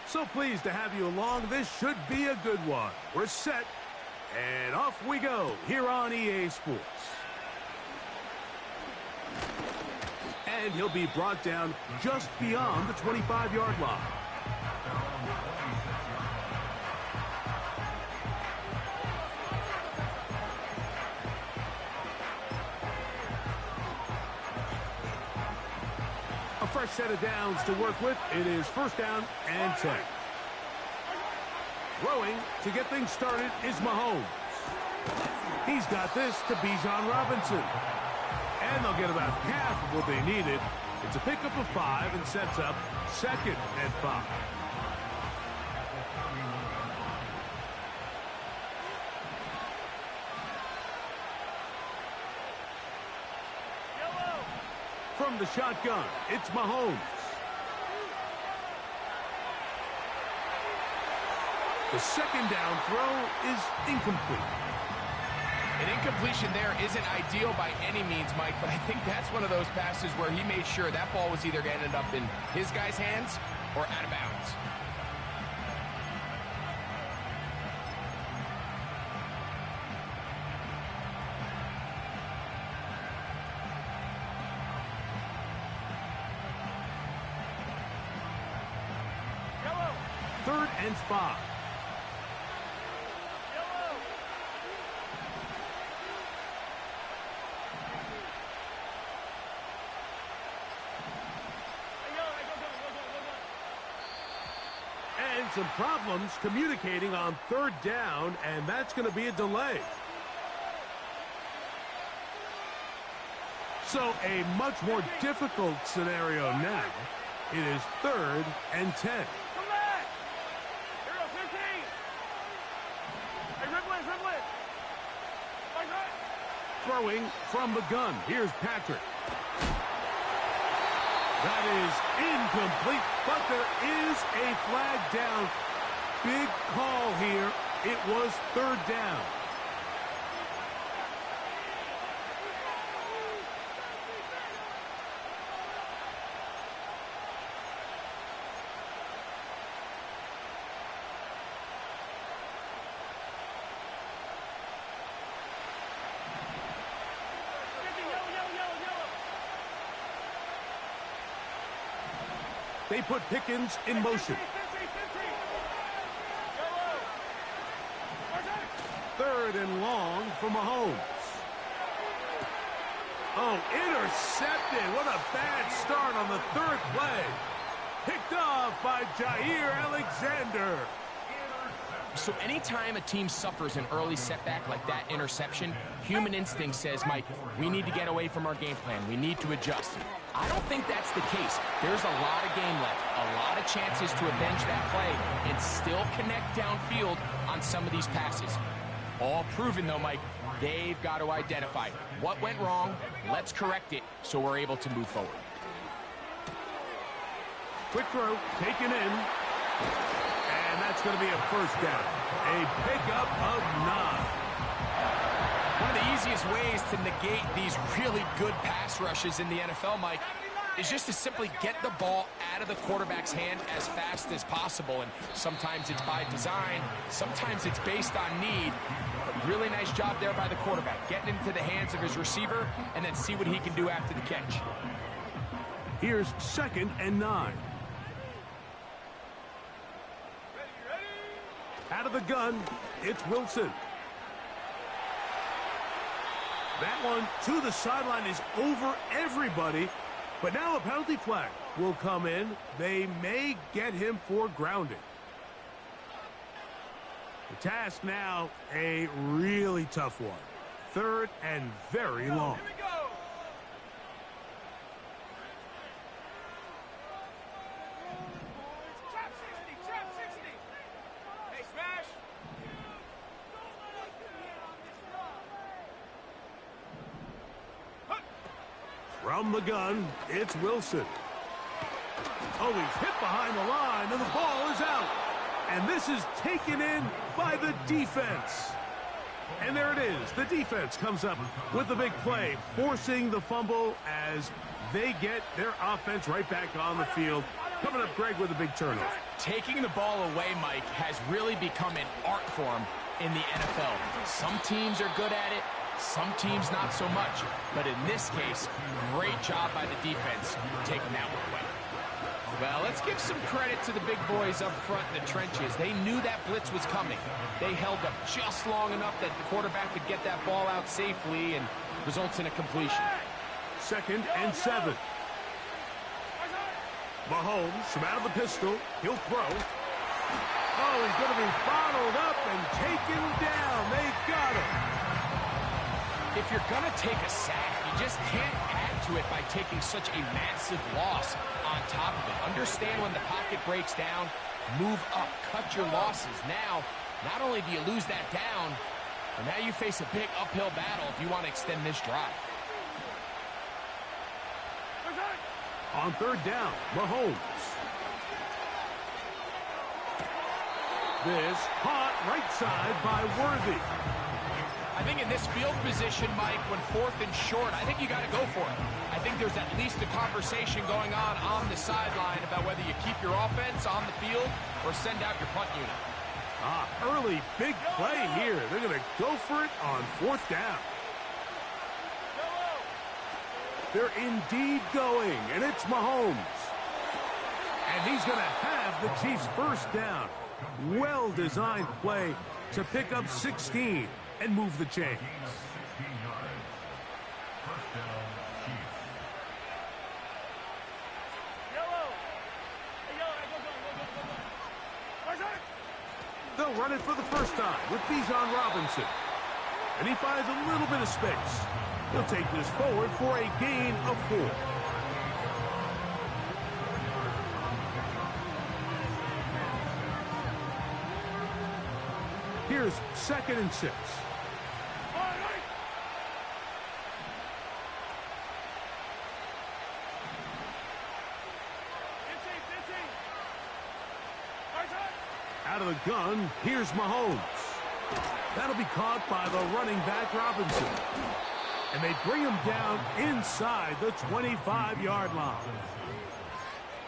So pleased to have you along. This should be a good one. We're set, and off we go here on EA Sports. And he'll be brought down just beyond the 25-yard line. A fresh set of downs to work with. It is first down and 10. Throwing to get things started is Mahomes. He's got this to Bijan Robinson. And they'll get about half of what they needed. It's a pickup of 5 and sets up second and 5. From the shotgun, it's Mahomes. The second down throw is incomplete. An incompletion there isn't ideal by any means, Mike, but I think that's one of those passes where he made sure that ball was either going to end up in his guy's hands or out of bounds. Third and 5. And some problems communicating on third down, and that's going to be a delay. So a much more difficult scenario now. It is third and 10. Throwing from the gun. Here's Patrick. That is incomplete, but there is a flag down. Big call here. It was third down. They put Pickens in motion. Third and long for Mahomes. Oh, intercepted. What a bad start on the third play. Picked off by Jair Alexander. So anytime a team suffers an early setback like that interception, human instinct says, Mike, we need to get away from our game plan. We need to adjust. I don't think that's the case. There's a lot of game left, a lot of chances to avenge that play and still connect downfield on some of these passes. All proven, though, Mike, they've got to identify what went wrong. Let's correct it so we're able to move forward. Quick throw, taken in. And that's going to be a first down. A pickup of 9. One of the easiest ways to negate these really good pass rushes in the NFL, Mike, is just to simply get the ball out of the quarterback's hand as fast as possible. And sometimes it's by design, sometimes it's based on need. But really nice job there by the quarterback, getting into the hands of his receiver and then see what he can do after the catch. Here's second and 9. Out of the gun, it's Wilson. That one to the sideline is over everybody. But now a penalty flag will come in. They may get him for grounding. The task now, a really tough one. Third and very long. Here we go. Trap 60. Hey, smash. From the gun, it's Wilson. Oh, he's hit behind the line, and the ball is out. And this is taken in by the defense. And there it is. The defense comes up with the big play, forcing the fumble as they get their offense right back on the field. Coming up, Greg, with a big turnover. Taking the ball away, Mike, has really become an art form in the NFL. Some teams are good at it, some teams not so much. But in this case, great job by the defense taking that one away. Well, let's give some credit to the big boys up front in the trenches. They knew that blitz was coming. They held up just long enough that the quarterback could get that ball out safely and results in a completion. 2nd and 7. Mahomes from out of the pistol. He'll throw. Oh, he's going to be bottled up and taken down. They got him. If you're going to take a sack, you just can't add to it by taking such a massive loss on top of it. Understand when the pocket breaks down, move up, cut your losses. Now, not only do you lose that down, but now you face a big uphill battle if you want to extend this drive. On 3rd down, Mahomes. This caught right side by Worthy. I think in this field position, Mike, when 4th and short, I think you got to go for it. I think there's at least a conversation going on the sideline about whether you keep your offense on the field or send out your punt unit. Early big play here. They're going to go for it on 4th down. They're indeed going, and it's Mahomes. And he's going to have the Chiefs' first down. Well-designed play to pick up 16 and move the chains. They'll run it for the first time with Bijan Robinson. And he finds a little bit of space. He'll take this forward for a gain of 4. Here's 2nd and 6. Out of the gun, here's Mahomes. That'll be caught by the running back Robinson. And they bring him down inside the 25-yard line.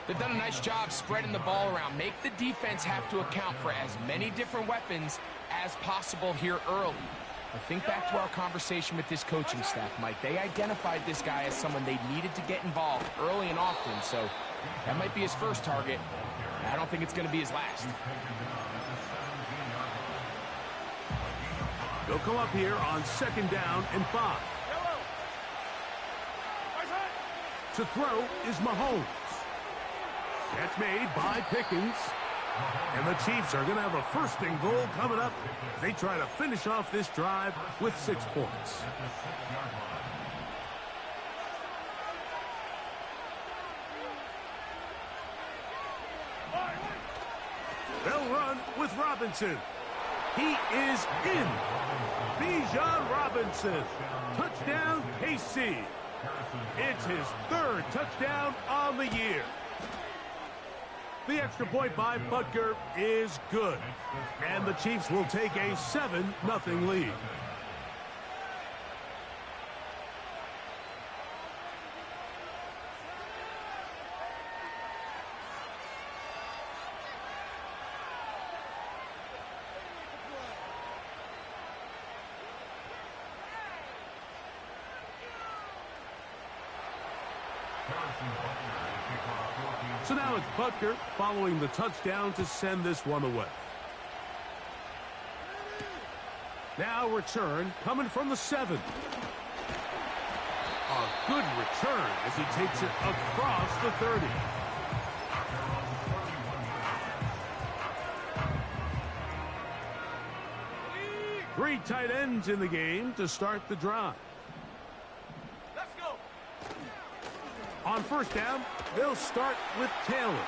They've done a nice job spreading the ball around. Make the defense have to account for as many different weapons as possible here early. But think back to our conversation with this coaching staff, Mike. They identified this guy as someone they needed to get involved early and often. So that might be his first target. I don't think it's going to be his last. They'll come up here on 2nd down and 5. To throw is Mahomes. Catch made by Pickens. And the Chiefs are going to have a 1st and goal coming up. They try to finish off this drive with 6 points. They'll run with Robinson. He is in. Bijan Robinson. Touchdown, KC. It's his 3rd touchdown on the year. The extra point by Butker is good. And the Chiefs will take a 7-0 lead. So now it's Butker following the touchdown to send this one away. Now return coming from the 7. A good return as he takes it across the 30. Three tight ends in the game to start the drive. Let's go. On 1st down, they'll start with Taylor.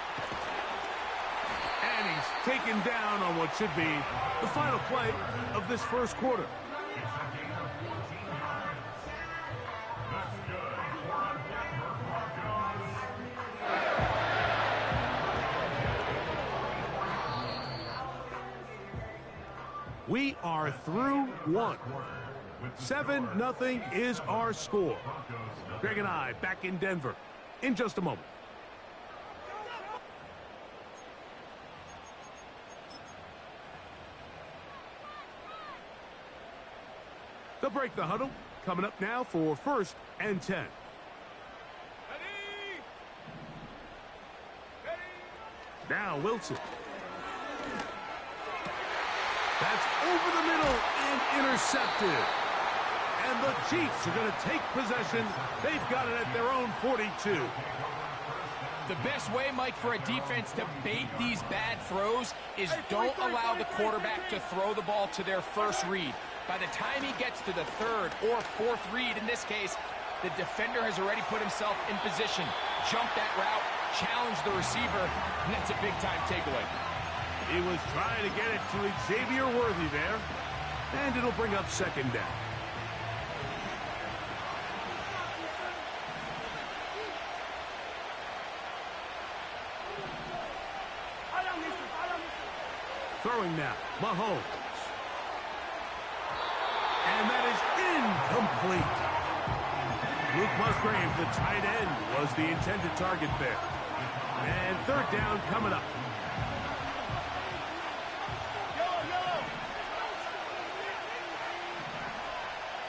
And he's taken down on what should be the final play of this 1st quarter. We are through 1. 7-0 is our score. Greg and I back in Denver in just a moment. They'll break the huddle. Coming up now for 1st and 10. Ready? Ready? Now Wilson. That's over the middle and intercepted. And the Chiefs are going to take possession. They've got it at their own 42. The best way, Mike, for a defense to bait these bad throws is don't allow the quarterback to throw the ball to their first read. By the time he gets to the 3rd or 4th read, in this case, the defender has already put himself in position, jumped that route, challenged the receiver, and that's a big-time takeaway. He was trying to get it to Xavier Worthy there, and it'll bring up 2nd down. Throwing now, Mahomes. And that is incomplete. Luke Musgrave, the tight end, was the intended target there. And 3rd down coming up. Yellow.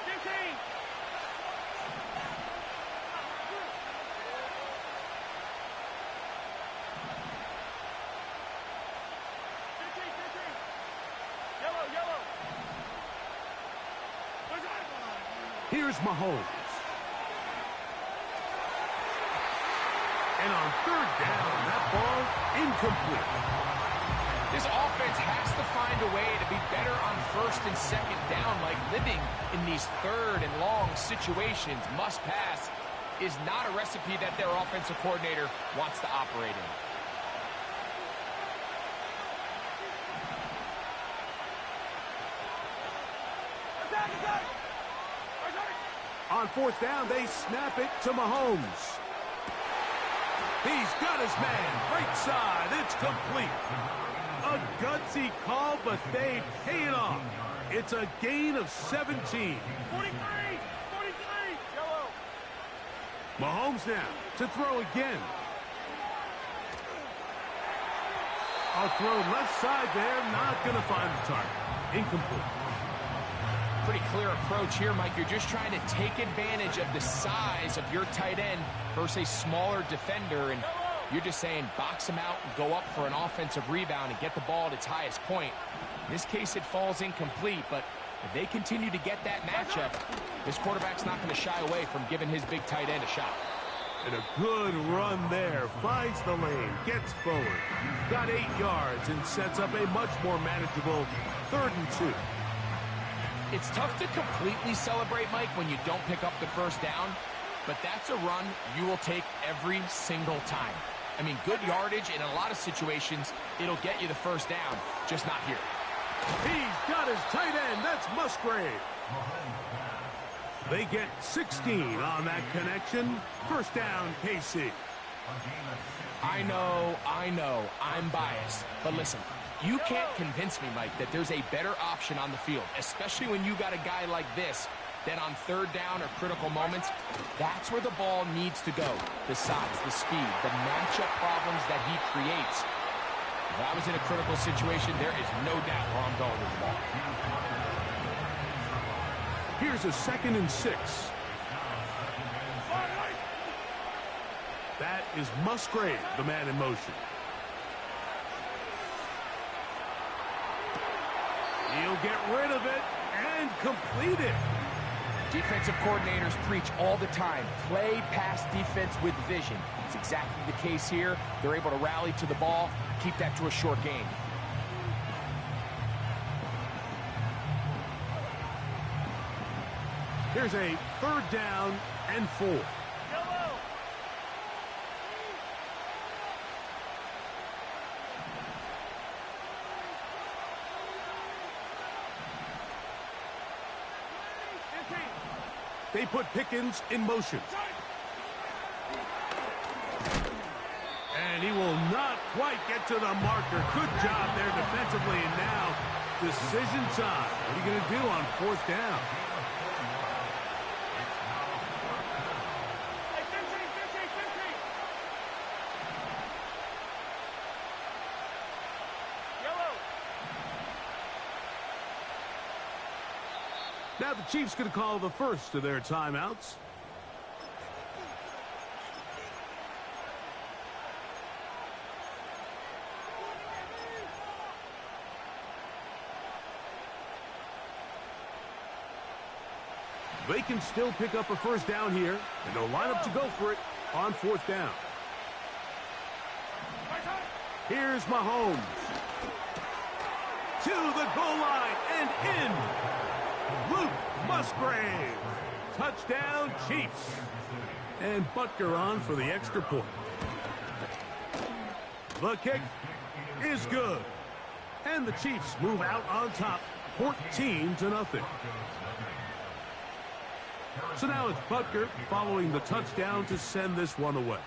15. Yellow. Here's Mahomes. And on 3rd down, that ball incomplete. This offense has to find a way to be better on 1st and 2nd down, like living in these 3rd and long situations. Must pass is not a recipe that their offensive coordinator wants to operate in. Attack! On 4th down, they snap it to Mahomes. He's got his man. Right side. It's complete. A gutsy call, but they pay it off. It's a gain of 17. 43. Yellow. Mahomes now to throw again. A throw left side there. Not going to find the target. Incomplete. Pretty clear approach here, Mike. You're just trying to take advantage of the size of your tight end versus a smaller defender, and you're just saying box him out and go up for an offensive rebound and get the ball at its highest point. In this case, it falls incomplete, but if they continue to get that matchup, this quarterback's not going to shy away from giving his big tight end a shot. And a good run there. Finds the lane, gets forward. Got 8 yards and sets up a much more manageable 3rd and 2. It's tough to completely celebrate, Mike, when you don't pick up the 1st down, but that's a run you will take every single time. I mean, good yardage in a lot of situations, it'll get you the 1st down, just not here. He's got his tight end. That's Musgrave. They get 16 on that connection. 1st down, KC. I know, I'm biased, but listen, you can't convince me, Mike, that there's a better option on the field, especially when you got a guy like this that on 3rd down or critical moments, that's where the ball needs to go. The size, the speed, the matchup problems that he creates. If I was in a critical situation, there is no doubt where I'm going with the ball. Here's a 2nd and 6. That is Musgrave, the man in motion. He'll get rid of it and complete it. Defensive coordinators preach all the time, play pass defense with vision. It's exactly the case here. They're able to rally to the ball, keep that to a short game. Here's a 3rd down and 4. Yellow. They put Pickens in motion. And he will not quite get to the marker. Good job there defensively. And now, decision time. What are you going to do on 4th down? Now the Chiefs going to call the first of their timeouts. They can still pick up a first down here, and they'll line up to go for it on fourth down. Here's Mahomes. To the goal line and in. Luke Musgrave. Touchdown, Chiefs. And Butker on for the extra point. The kick is good. And the Chiefs move out on top, 14-0. So now it's Butker following the touchdown to send this one away.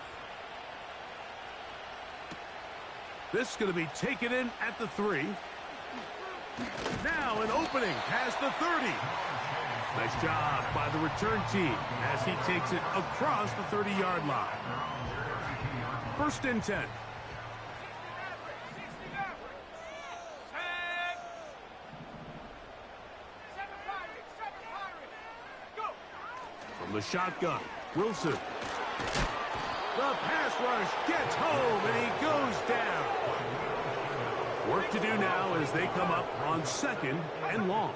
This is going to be taken in at the 3. Now an opening past the 30. Nice job by the return team as he takes it across the 30-yard line. First and 10. From the shotgun, Wilson. The pass rush gets home, and he goes down. Work to do now as they come up on second and long.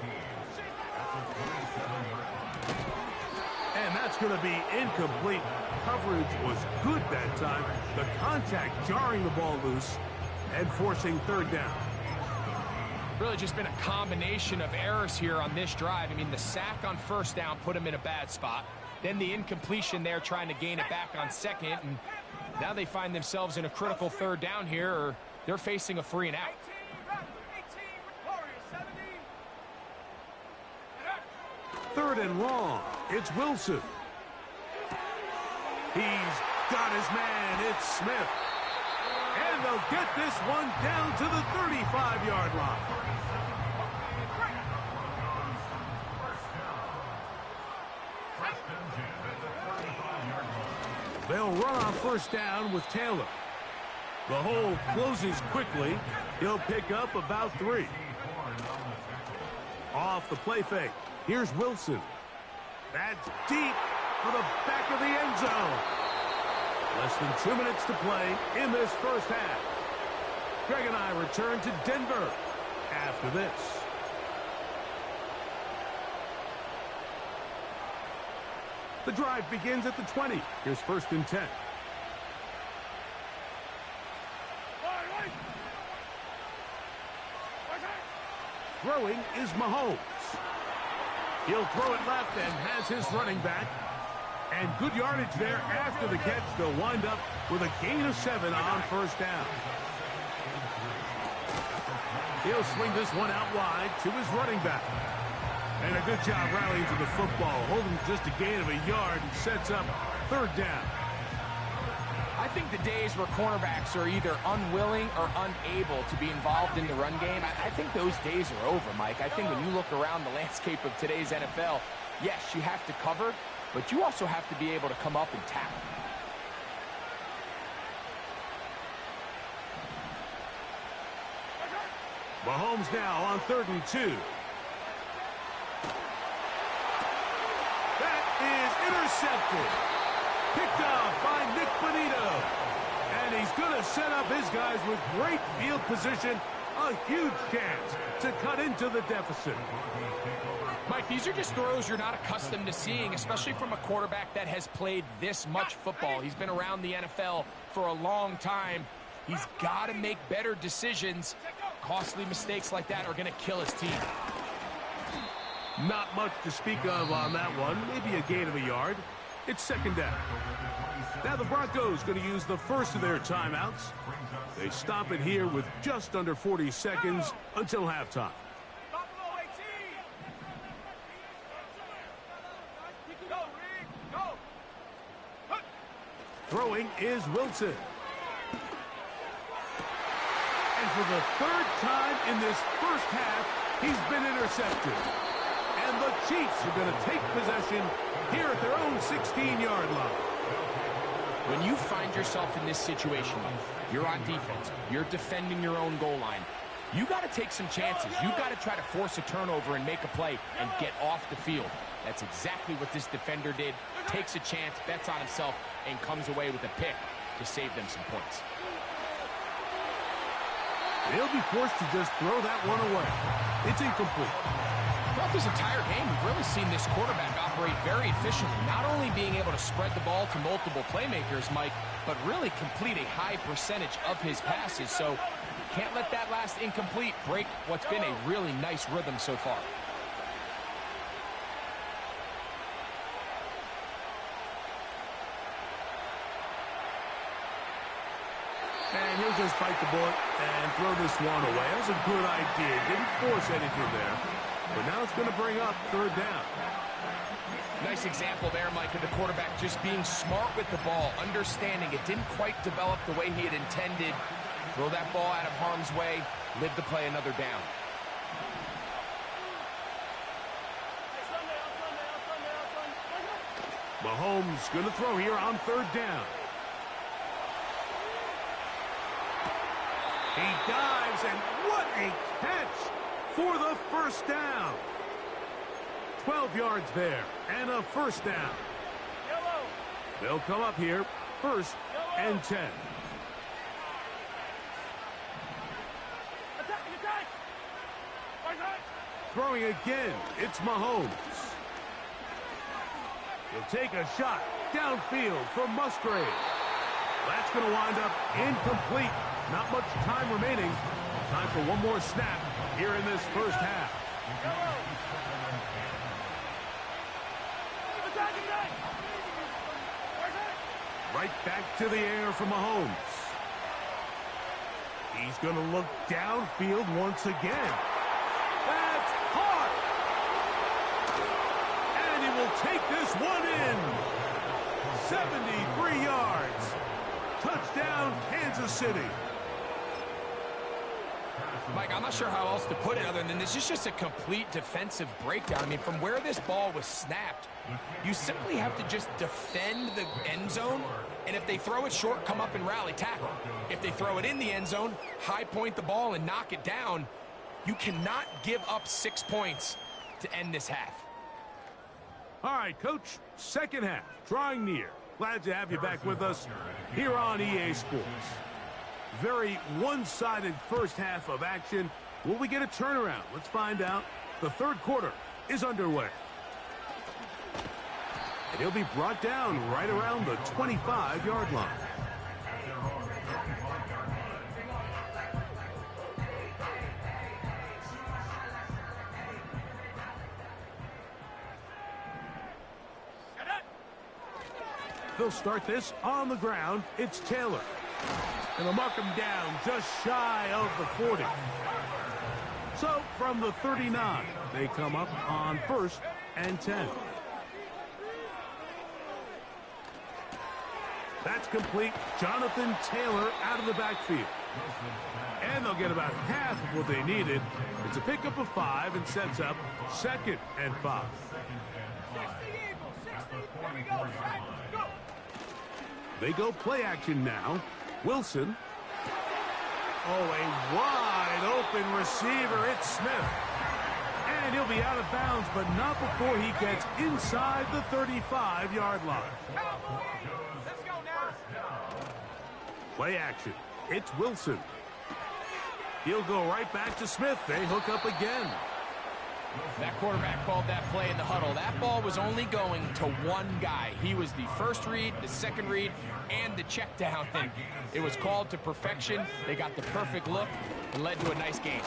And that's going to be incomplete. Coverage was good that time. The contact jarring the ball loose and forcing third down. Really just been a combination of errors here on this drive. I mean, the sack on first down put him in a bad spot. Then the incompletion there trying to gain it back on second. And now they find themselves in a critical third down here, or they're facing a 3 and out. Third and long. It's Wilson. He's got his man. It's Smith. And they'll get this one down to the 35-yard line. They'll run on first down with Taylor. The hole closes quickly. He'll pick up about 3. Off the play fake. Here's Wilson. That's deep for the back of the end zone. Less than 2 minutes to play in this first half. Greg and I return to Denver after this. The drive begins at the 20. Here's first and 10. Throwing is Mahomes. He'll throw it left and has his running back. And good yardage there after the catch. They'll wind up with a gain of 7 on first down. He'll swing this one out wide to his running back. And a good job rallying to the football, holding just a gain of a yard and sets up third down. I think the days where cornerbacks are either unwilling or unable to be involved in the run game, I think those days are over, Mike. I think when you look around the landscape of today's NFL, yes, you have to cover, but you also have to be able to come up and tackle. Mahomes now on 3rd and 2. That is intercepted. Picked off by Nick Bonito. And he's going to set up his guys with great field position. A huge chance to cut into the deficit. Mike, these are just throws you're not accustomed to seeing, especially from a quarterback that has played this much football. He's been around the NFL for a long time. He's got to make better decisions. Costly mistakes like that are going to kill his team. Not much to speak of on that one. Maybe a gain of a yard. It's second down. Now the Broncos going to use the first of their timeouts. They stop it here with just under 40 seconds until halftime. Throwing is Wilson. And for the 3rd time in this first half, he's been intercepted. And the Chiefs are going to take possession here at their own 16-yard line. When you find yourself in this situation, you're on defense, you're defending your own goal line, You got to take some chances. You got to try to force a turnover and make a play and get off the field. That's exactly what this defender did. Takes a chance, bets on himself, and comes away with a pick to save them some points. They'll be forced to just throw that one away. It's incomplete. Throughout this entire game, we've really seen this quarterback operate very efficiently, not only being able to spread the ball to multiple playmakers, Mike, but really complete a high percentage of his passes. So can't let that last incomplete break what's been a really nice rhythm so far. And he'll just bite the bullet and throw this one away. That was a good idea. Didn't force anything there. But now it's going to bring up third down. Nice example there, Mike, of the quarterback just being smart with the ball, understanding it didn't quite develop the way he had intended. Throw that ball out of harm's way, live to play another down. Mahomes going to throw here on third down. He dives, and what a catch for the first down. 12 yards there, and a first down. Yellow. They'll come up here, first and 10. Attack, attack. Attack. Throwing again, it's Mahomes. He'll take a shot downfield from Musgrave. That's going to wind up incomplete. Not much time remaining. Time for one more snap here in this first half. Attack, attack. Attack. Right back to the air for Mahomes. He's going to look downfield once again. That's caught. And he will take this one in. 73 yards. Touchdown, Kansas City. Mike, I'm not sure how else to put it other than this is just a complete defensive breakdown. I mean, from where this ball was snapped, you simply have to just defend the end zone, and if they throw it short, come up and rally tackle. If they throw it in the end zone, high point the ball and knock it down. You cannot give up 6 points to end this half. All right, Coach, second half, drawing near. Glad to have you back with us here on EA Sports. Very one-sided first half of action. Will we get a turnaround? Let's find out. The third quarter is underway. And he'll be brought down right around the 25-yard line. They'll start this on the ground. It's Taylor. And they'll mark him down just shy of the 40. So from the 39, they come up on first and 10. That's complete. Jonathan Taylor out of the backfield. And they'll get about half of what they needed. It's a pickup of 5 and sets up second and 5. 60 Eagles, 60. Here we go. Right, go. They go play action now. Wilson. Oh, a wide open receiver. It's Smith. And he'll be out of bounds, but not before he gets inside the 35-yard line. Let's go now. Play action. It's Wilson. He'll go right back to Smith. They hook up again. That quarterback called that play in the huddle. That ball was only going to one guy. He was the first read, the second read, and the check down. And it was called to perfection. They got the perfect look and led to a nice game.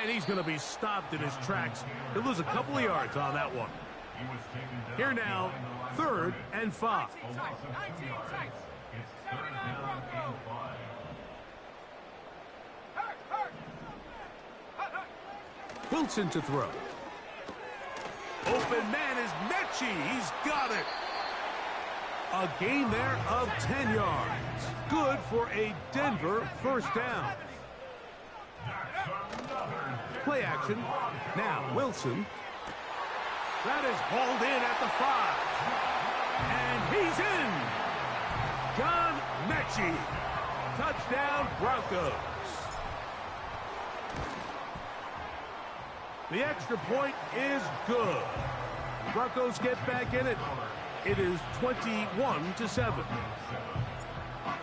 And he's going to be stopped in his tracks. He'll lose a couple of yards on that one. Here now, third and 5. 19 tights. Second down, go. Hurt, hurt. Hurt, hurt. Wilson to throw. Open man is Mechie. He's got it. A gain there of 10 yards. Good for a Denver first down. Play action. Now Wilson. That is hauled in at the 5. And he's in. John Mechie. Touchdown Broncos. The extra point is good. The Broncos get back in it. It is 21-7.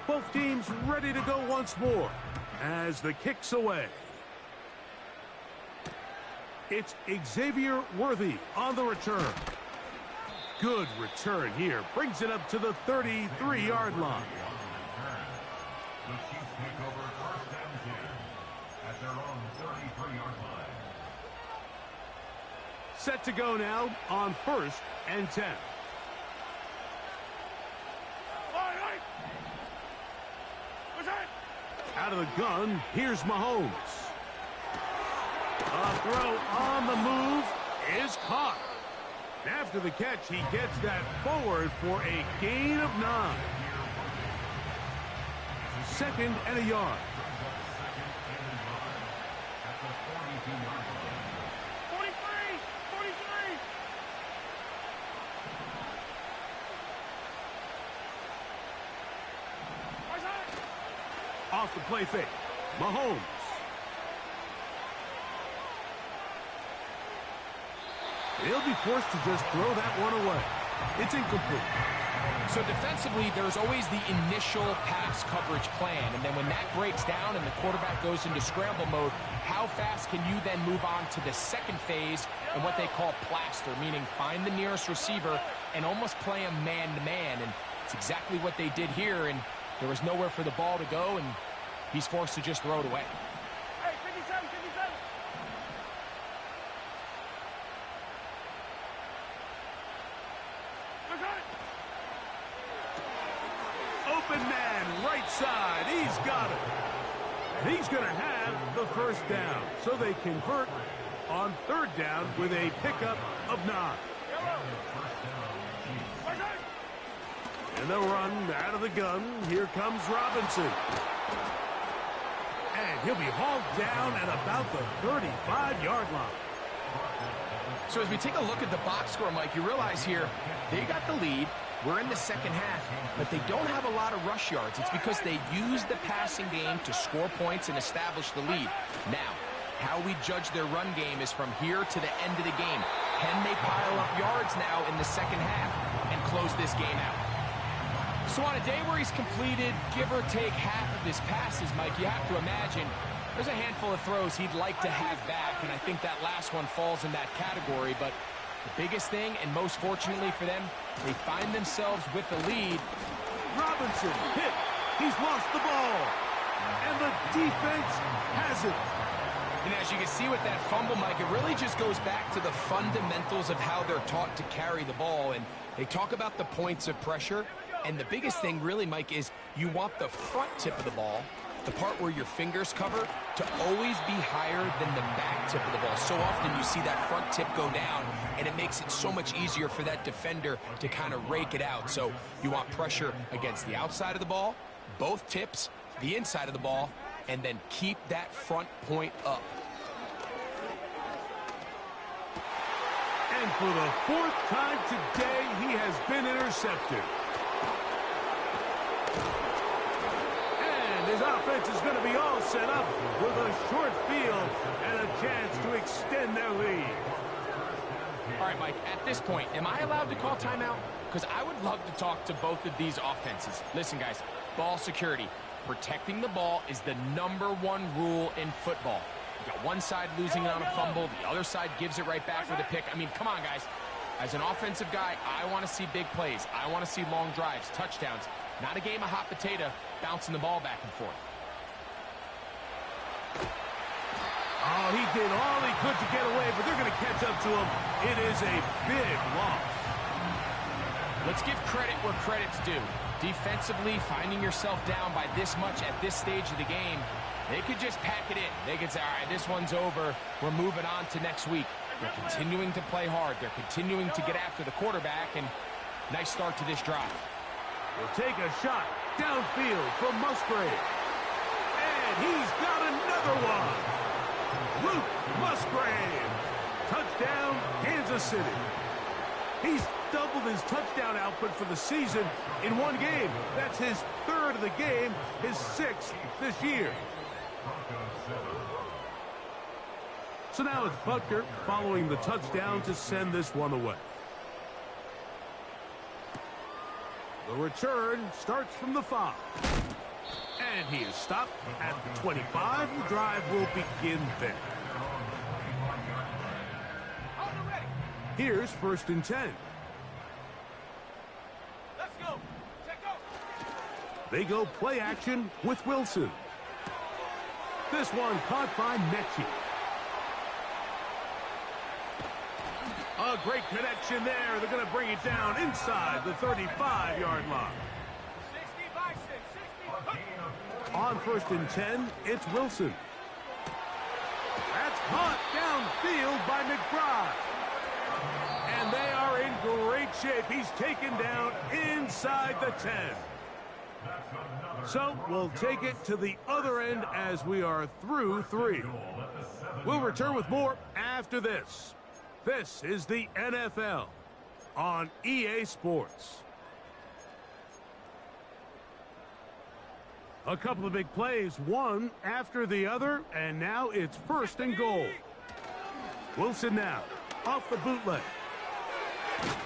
Both teams ready to go once more as the kick's away. It's Xavier Worthy on the return. Good return here. Brings it up to the 33-yard line. The Chiefs take over first and 10 at their own 33-yard line. Set to go now on first and 10. Out of the gun, here's Mahomes. A throw on the move is caught. After the catch, he gets that forward for a gain of 9. Second and a yard. 43! 43! Off the play fake. Mahomes. He'll be forced to just throw that one away. It's incomplete. So defensively, there's always the initial pass coverage plan, and then when that breaks down and the quarterback goes into scramble mode, how fast can you then move on to the second phase and what they call plaster, meaning find the nearest receiver and almost play him man-to-man, and it's exactly what they did here, and there was nowhere for the ball to go, and he's forced to just throw it away. Hey, 57, 57! Open man, right side. He's got it. And he's going to have the first down. So they convert on third down with a pickup of 9. And they'll run out of the gun. Here comes Robinson. And he'll be hauled down at about the 35-yard line. So as we take a look at the box score, Mike, you realize here they got the lead. We're in the second half, but they don't have a lot of rush yards. It's because they use the passing game to score points and establish the lead. Now, how we judge their run game is from here to the end of the game. Can they pile up yards now in the second half and close this game out? So on a day where he's completed, give or take half of his passes, Mike, you have to imagine there's a handful of throws he'd like to have back, and I think that last one falls in that category. But the biggest thing, and most fortunately for them, they find themselves with the lead. Robinson hit. He's lost the ball. And the defense has it. And as you can see with that fumble, Mike, it really just goes back to the fundamentals of how they're taught to carry the ball. And they talk about the points of pressure. And the biggest thing really, Mike, is you want the front tip of the ball, the part where your fingers cover, to always be higher than the back tip of the ball. So often you see that front tip go down, and it makes it so much easier for that defender to kind of rake it out. So you want pressure against the outside of the ball, both tips, the inside of the ball, and then keep that front point up. And for the fourth time today, he has been intercepted. His offense is going to be all set up with a short field and a chance to extend their lead. All right, Mike, at this point, am I allowed to call timeout? Because I would love to talk to both of these offenses. Listen, guys, ball security. Protecting the ball is the #1 rule in football. You got one side losing it on a fumble, the other side gives it right back with a pick. I mean, come on, guys. As an offensive guy, I want to see big plays. I want to see long drives, touchdowns. Not a game of hot potato, bouncing the ball back and forth. Oh, he did all he could to get away, but they're going to catch up to him. It is a big loss. Let's give credit where credit's due. Defensively, finding yourself down by this much at this stage of the game, they could just pack it in. They could say, all right, this one's over. We're moving on to next week. They're continuing to play hard. They're continuing to get after the quarterback, and nice start to this drive. He'll take a shot downfield from Musgrave. And he's got another one. Luke Musgrave. Touchdown, Kansas City. He's doubled his touchdown output for the season in one game. That's his third of the game, his 6th this year. So now it's Butker following the touchdown to send this one away. The return starts from the 5. And he is stopped at the 25. The drive will begin there. Here's 1st and 10. Let's go. Check go. They go play action with Wilson. This one caught by Mechie. A great connection there. They're going to bring it down inside the 35-yard line. 60 by 6. 60. On 1st and 10, it's Wilson. That's caught downfield by McBride. And they are in great shape. He's taken down inside the 10. So we'll take it to the other end as we are through 3. We'll return with more after this. This is the NFL on EA Sports. A couple of big plays, one after the other, and now it's 1st and goal. Wilson now off the bootleg.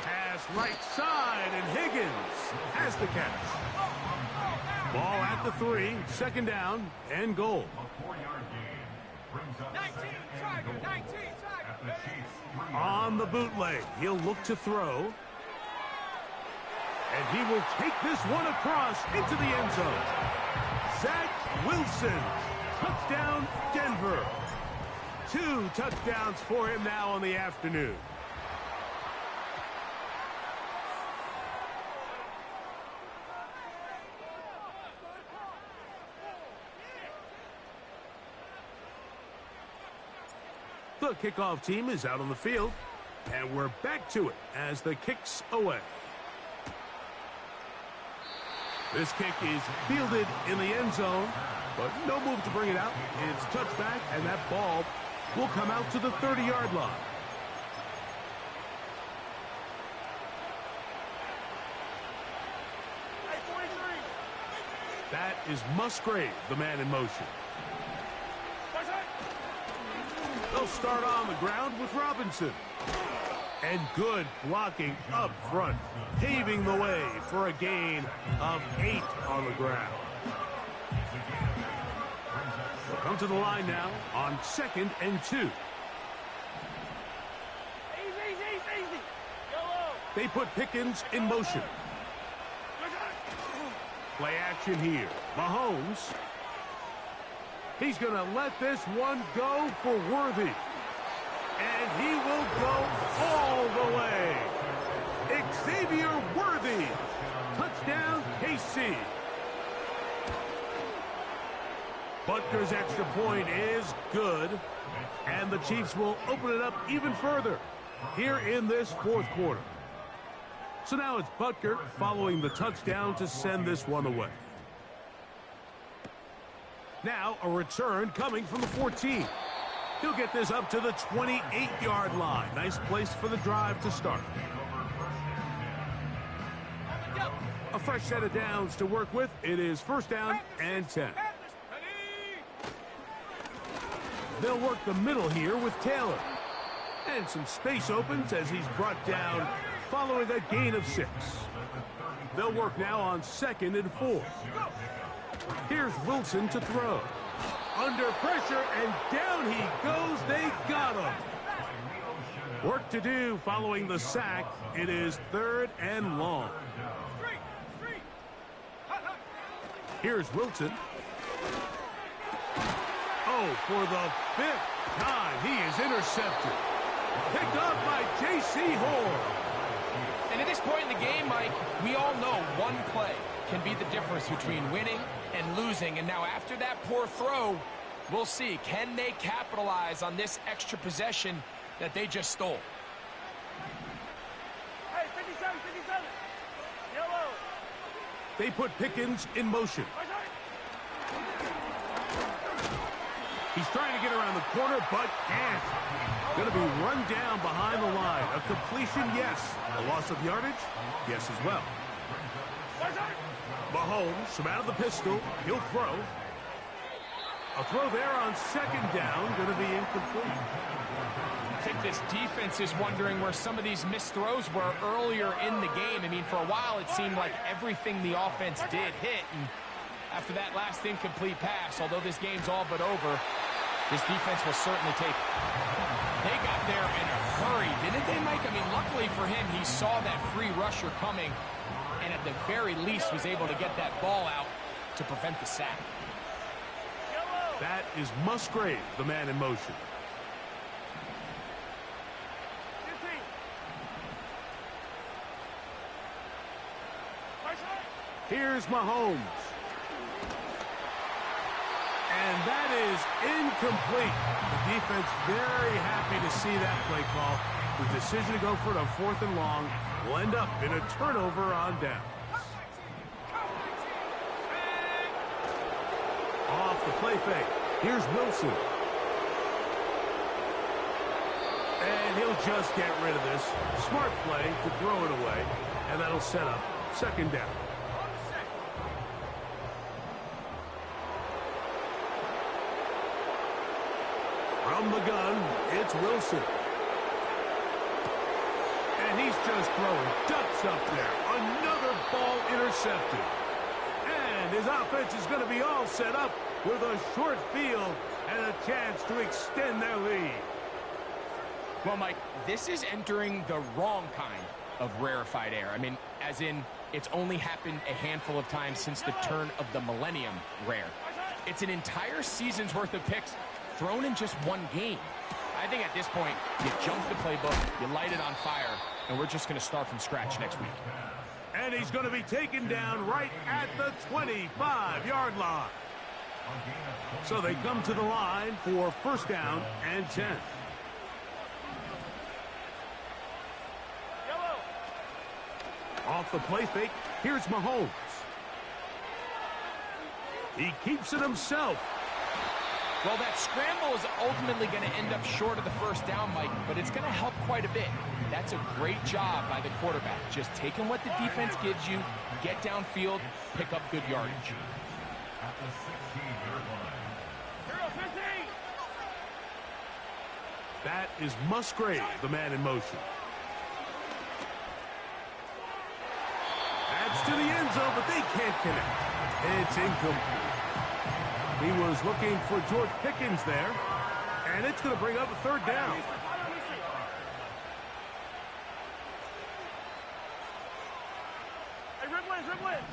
Pass right side, and Higgins has the catch. Ball at the 3, 2nd down, and goal. 19, Tiger, 19, Tiger. On the bootleg, he'll look to throw. And he will take this one across into the end zone. Zach Wilson, touchdown Denver. 2 touchdowns for him now on the afternoon. The kickoff team is out on the field, and we're back to it as the kick's away. This kick is fielded in the end zone, but no move to bring it out. It's touchback, and that ball will come out to the 30-yard line. That is Musgrave, the man in motion. They'll start on the ground with Robinson. And good blocking up front, paving the way for a gain of 8 on the ground. We'll come to the line now on 2nd and 2. Easy. Yellow. They put Pickens in motion. Play action here. Mahomes. He's going to let this one go for Worthy. And he will go all the way. Xavier Worthy. Touchdown, KC. Butker's extra point is good. And the Chiefs will open it up even further here in this 4th quarter. So now it's Butker following the touchdown to send this one away. Now a return coming from the 14. He'll get this up to the 28-yard line. Nice place for the drive to start. A fresh set of downs to work with. It is 1st down and 10. They'll work the middle here with Taylor. And some space opens as he's brought down following a gain of 6. They'll work now on 2nd and 4. Here's Wilson to throw. Under pressure, and down he goes. They got him. Work to do following the sack. It is 3rd and long. Here's Wilson. Oh, for the 5th time, he is intercepted. Picked off by J.C. Horn. And at this point in the game, Mike, we all know one play can be the difference between winning and losing. And now after that poor throw, we'll see. Can they capitalize on this extra possession that they just stole? Hey, 57. Yellow. They put Pickens in motion. He's trying to get around the corner, but can't. Going to be run down behind the line. A completion, yes. A loss of yardage, yes as well. Mahomes from out of the pistol. He'll throw. A throw there on second down, going to be incomplete. I think this defense is wondering where some of these missed throws were earlier in the game. I mean, for a while, it seemed like everything the offense did hit. And after that last incomplete pass, although this game's all but over, this defense will certainly take it. They got there in a hurry, didn't they, Mike? I mean, luckily for him, he saw that free rusher coming, and at the very least was able to get that ball out to prevent the sack. That is Musgrave, the man in motion. Here's Mahomes. And that is incomplete. The defense very happy to see that play call. The decision to go for it on 4th and long will end up in a turnover on downs. Off the play fake. Here's Wilson. And he'll just get rid of this. Smart play to throw it away. And that'll set up 2nd down. From the gun, it's Wilson. And he's just throwing ducks up there. Another ball intercepted. And his offense is going to be all set up with a short field and a chance to extend their lead. Well, Mike, this is entering the wrong kind of rarefied air. I mean, as in, it's only happened a handful of times since the turn of the millennium rare. It's an entire season's worth of picks thrown in just one game. I think at this point, you jump the playbook, you light it on fire, and we're just going to start from scratch next week. And he's going to be taken down right at the 25-yard line. So they come to the line for 1st down and 10. Off the play fake, here's Mahomes. He keeps it himself. Well, that scramble is ultimately going to end up short of the 1st down, Mike, but it's going to help quite a bit. That's a great job by the quarterback. Just taking what the defense gives you, get downfield, pick up good yardage. At the 16-yard line. That is Musgrave, the man in motion. That's to the end zone, but they can't connect. It's incomplete. He was looking for George Pickens there, and it's going to bring up a 3rd down. Hey, dribble in.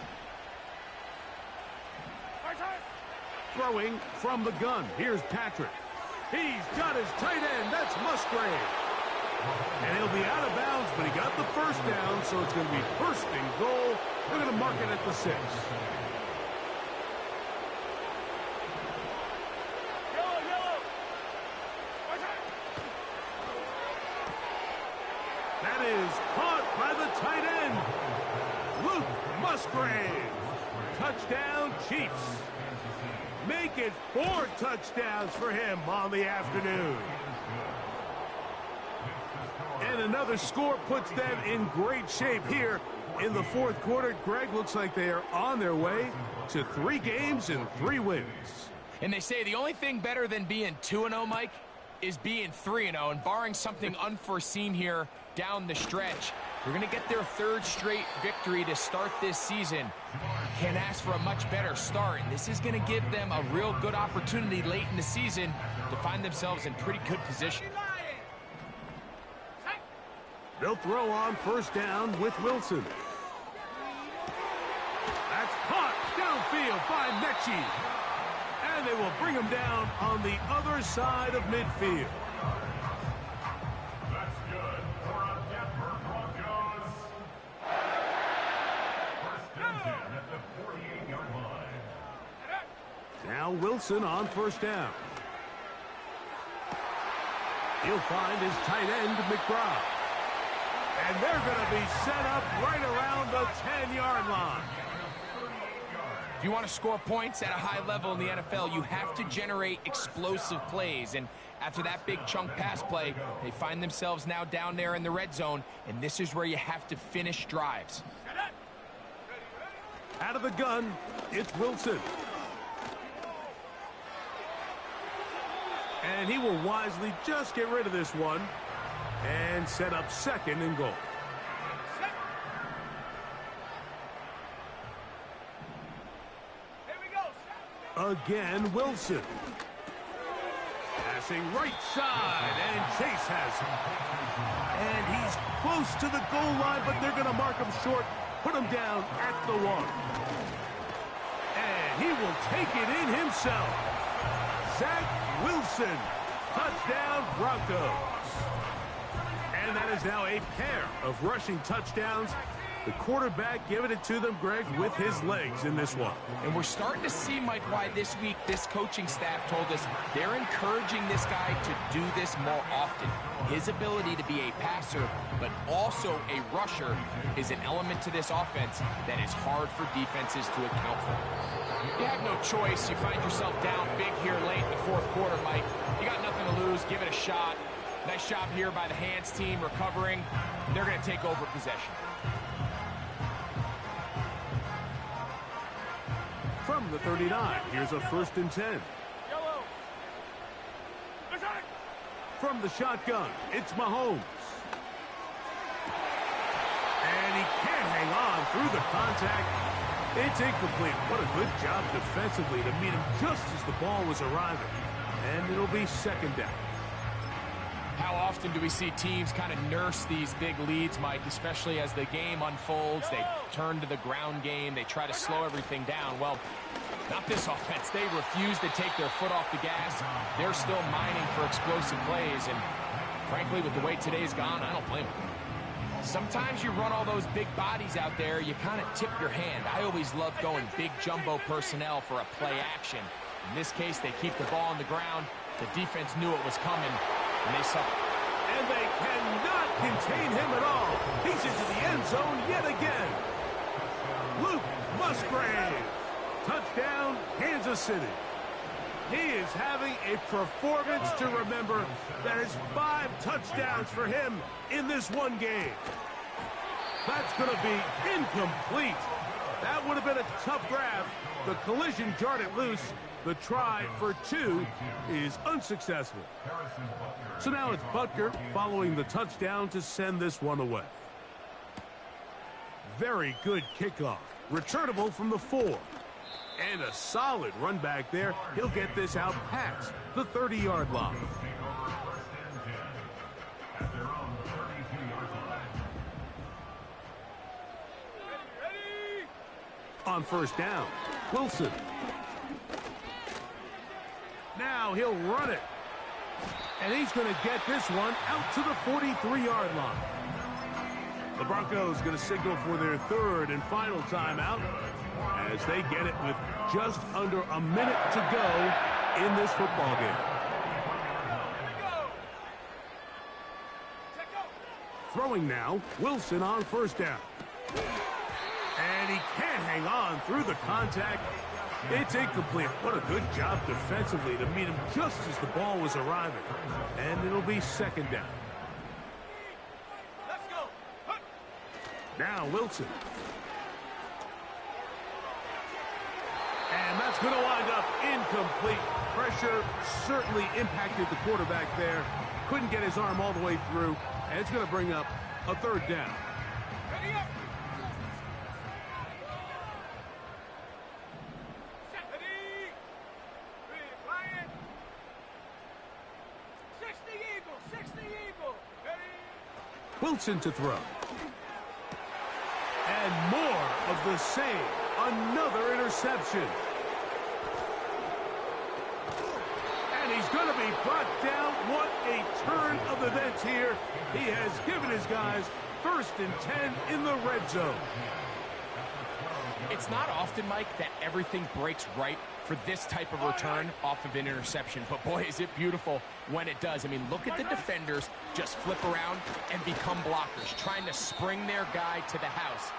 Throwing from the gun. Here's Patrick. He's got his tight end. That's Musgrave. And he'll be out of bounds, but he got the 1st down, so it's going to be 1st and goal. They're going to mark it at the 6. That is caught by the tight end, Luke Musgrave. Touchdown, Chiefs. Make it 4 touchdowns for him on the afternoon. And another score puts them in great shape here in the 4th quarter. Greg, looks like they are on their way to 3 games and 3 wins. And they say the only thing better than being 2-0, Mike, is being 3-0. And barring something unforeseen here down the stretch, we're going to get their 3rd straight victory to start this season. Can't ask for a much better start. And this is going to give them a real good opportunity late in the season to find themselves in pretty good position. They'll throw on 1st down with Wilson. That's caught downfield by Mechie. And they will bring him down on the other side of midfield. That's good for a Denver Broncos. 1st and 10 at the 48-yard line. Now Wilson on 1st down. He'll find his tight end, McBride. And they're going to be set up right around the 10-yard line. If you want to score points at a high level in the NFL, you have to generate explosive plays. And after that big chunk pass play, they find themselves now down there in the red zone, and this is where you have to finish drives. Out of the gun, it's Wilson. And he will wisely just get rid of this one and set up second and goal. Here we go. Again, Wilson. Passing right side, and Chase has him. And he's close to the goal line, but they're going to mark him short, put him down at the 1. And he will take it in himself. Zach Wilson, touchdown Broncos. And that is now a pair of rushing touchdowns. The quarterback giving it to them, Greg, with his legs in this one. And we're starting to see, Mike, why this week this coaching staff told us they're encouraging this guy to do this more often. His ability to be a passer, but also a rusher, is an element to this offense that is hard for defenses to account for. You have no choice. You find yourself down big here late in the fourth quarter, Mike. You got nothing to lose. Give it a shot. Nice job here by the hands team recovering. They're going to take over possession. From the 39, here's a 1st and 10. Yellow. From the shotgun, it's Mahomes. And he can't hang on through the contact. It's incomplete. What a good job defensively to meet him just as the ball was arriving. And it'll be 2nd down. How often do we see teams kind of nurse these big leads, Mike, especially as the game unfolds? They turn to the ground game. They try to slow everything down. Well, not this offense. They refuse to take their foot off the gas. They're still mining for explosive plays. And frankly, with the way today's gone, I don't blame them. Sometimes you run all those big bodies out there, you kind of tip your hand. I always love going big jumbo personnel for a play action. In this case, they keep the ball on the ground. The defense knew it was coming, and they suffered. And they cannot contain him at all. He's into the end zone yet again. Luke Musgrave. Touchdown, Kansas City. He is having a performance to remember. That is 5 touchdowns for him in this one game. That's going to be incomplete. That would have been a tough grab. The collision jarred it loose. The try for 2 is unsuccessful. So now it's Butker following the touchdown to send this one away. Very good kickoff. Returnable from the 4. And a solid run back there. He'll get this out past the 30-yard line. On 1st down, Wilson. Now he'll run it. And he's going to get this one out to the 43-yard line. The Broncos going to signal for their 3rd and final timeout as they get it with just under a minute to go in this football game. Throwing now, Wilson on 1st down. And he can't hang on through the contact. It's incomplete. What a good job defensively to meet him just as the ball was arriving. And it'll be 2nd down. Let's go. Now Wilson. And that's going to wind up incomplete. Pressure certainly impacted the quarterback there. Couldn't get his arm all the way through. And it's going to bring up a 3rd down. Ready up. Ready. Flying. 60 Eagle. 60 Eagle. Ready. Wilson to throw. And more of the same. Another interception. And he's going to be brought down. What a turn of events here. He has given his guys 1st and 10 in the red zone. It's not often, Mike, that everything breaks right for this type of return off of an interception. But boy, is it beautiful when it does. I mean, look at the defenders just flip around and become blockers, trying to spring their guy to the house.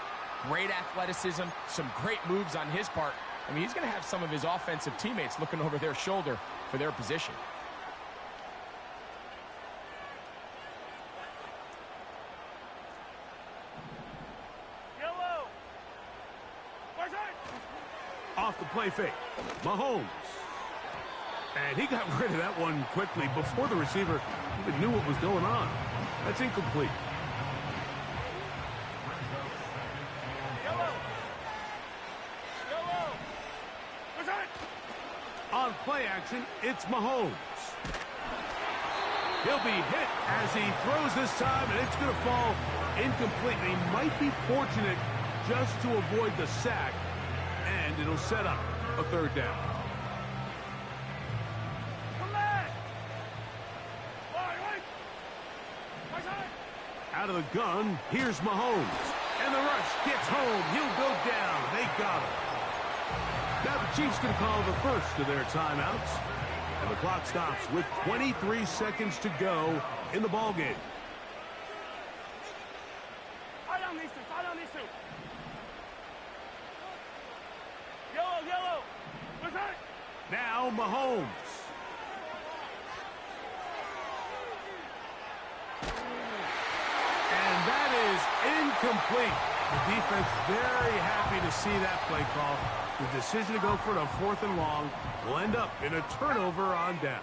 Great athleticism, some great moves on his part. I mean, he's going to have some of his offensive teammates looking over their shoulder for their position. Yellow. Off the play fake. Mahomes. And he got rid of that one quickly before the receiver even knew what was going on. That's incomplete. On play action, it's Mahomes. He'll be hit as he throws this time, and it's going to fall incomplete. He might be fortunate just to avoid the sack, and it'll set up a third down. Out of the gun, here's Mahomes. And the rush gets home. He'll go down. They got him. Now the Chiefs going to call the first of their timeouts. And the clock stops with 23 seconds to go in the ballgame. Now Mahomes. And that is incomplete. The defense very happy to see that play call. The decision to go for it on 4th and long will end up in a turnover on downs.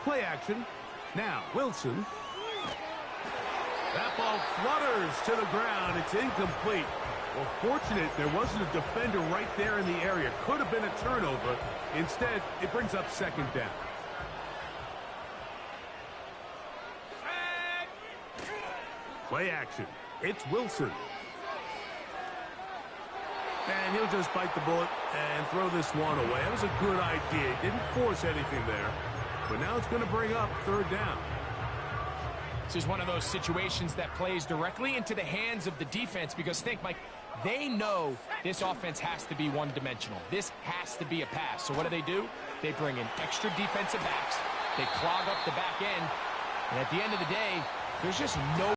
Play action. Now Wilson. That ball flutters to the ground. It's incomplete. Well, fortunate there wasn't a defender right there in the area. Could have been a turnover. Instead, it brings up 2nd down. Play action. It's Wilson. And he'll just bite the bullet and throw this one away. That was a good idea. He didn't force anything there. But now it's going to bring up 3rd down. This is one of those situations that plays directly into the hands of the defense because think, Mike, they know this offense has to be one-dimensional. This has to be a pass. So what do? They bring in extra defensive backs. They clog up the back end. And at the end of the day, there's just no